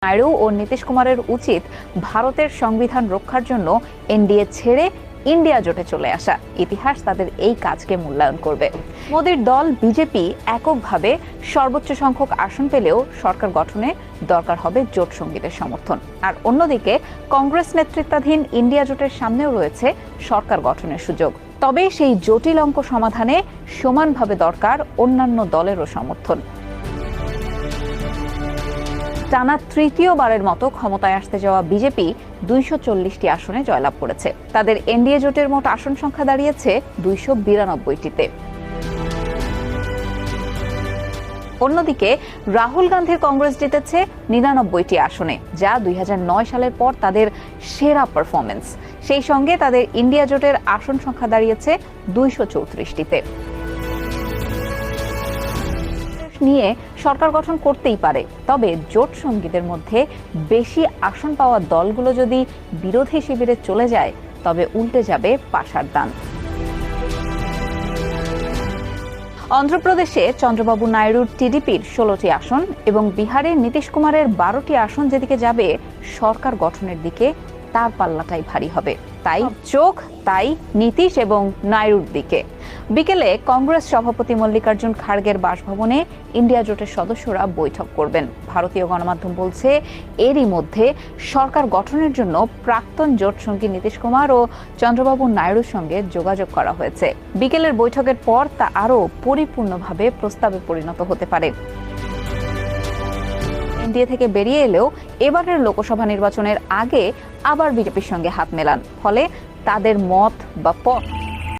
নাইডু ও নীতিশ কুমারের উচিত ভারতের সংবিধান রক্ষার জন্য এনডিএ ছেড়ে ইন্ডিয়া জোটে চলে আসা। ইতিহাস তাদের এই কাজকে মূল্যায়ন করবে। মোদির দল বিজেপি এককভাবে সর্বোচ্চ সংখ্যক আসন পেলেও সরকার গঠনে দরকার হবে জোট সঙ্গীদের সমর্থন। আর অন্যদিকে কংগ্রেস নেতৃত্বাধীন ইন্ডিয়া জোটের সামনেও রয়েছে সরকার গঠনের সুযোগ। তবে সেই জটিল অঙ্ক সমাধানে সমানভাবে দরকার অন্যান্য দলেরও সমর্থন। টানা তৃতীয়বারের মতো ক্ষমতায় আসতে যাওয়া বিজেপি 240টি আসনে জয়লাভ করেছে। তাদের এনডিএ জোটের মোট আসন সংখ্যা দাঁড়িয়েছে 292টিতে। অন্যদিকে রাহুল গান্ধীর কংগ্রেস জিতেছে 99টি আসনে, যা 2009 সালের পর তাদের সেরা পারফরমেন্স। সেই সঙ্গে তাদের ইন্ডিয়া জোটের আসন সংখ্যা দাঁড়িয়েছে 234টিতে। নিয়ে সরকার গঠন করতেই পারে, তবে জোট সঙ্গীদের মধ্যে বেশি আসন পাওয়া দলগুলো যদি বিরোধী শিবিরে চলে যায়, তবে উল্টে যাবে পাশার দান। অন্ধ্রপ্রদেশে চন্দ্রবাবু নাইডুর টিডিপির 16টি আসন এবং বিহারে নীতিশ কুমারের 12টি আসন যেদিকে যাবে, সরকার গঠনের দিকে তার পাল্লাটাই ভারী হবে। তাই চোখ নীতিশ এবং নাইডুর দিকে। বিকেলে কংগ্রেস সভাপতি মল্লিকার্জুন খাড়গের বাসভবনে ইন্ডিয়া জোটের সদস্যরা বৈঠক করবেন। ভারতীয় গণমাধ্যম বলছে, এরই মধ্যে সরকার গঠনের জন্য প্রাক্তন জোট সঙ্গী নীতিশ কুমার ও চন্দ্রবাবু নাইডুর সঙ্গে যোগাযোগ করা হয়েছে। বিকেলের বৈঠকের পর তা আরও পরিপূর্ণভাবে প্রস্তাবে পরিণত হতে পারে। এনডিএ থেকে বেরিয়ে এলেও এবারের লোকসভা নির্বাচনের আগে আবার বিজেপির সঙ্গে হাত মেলান, ফলে তাদের মত বা পথ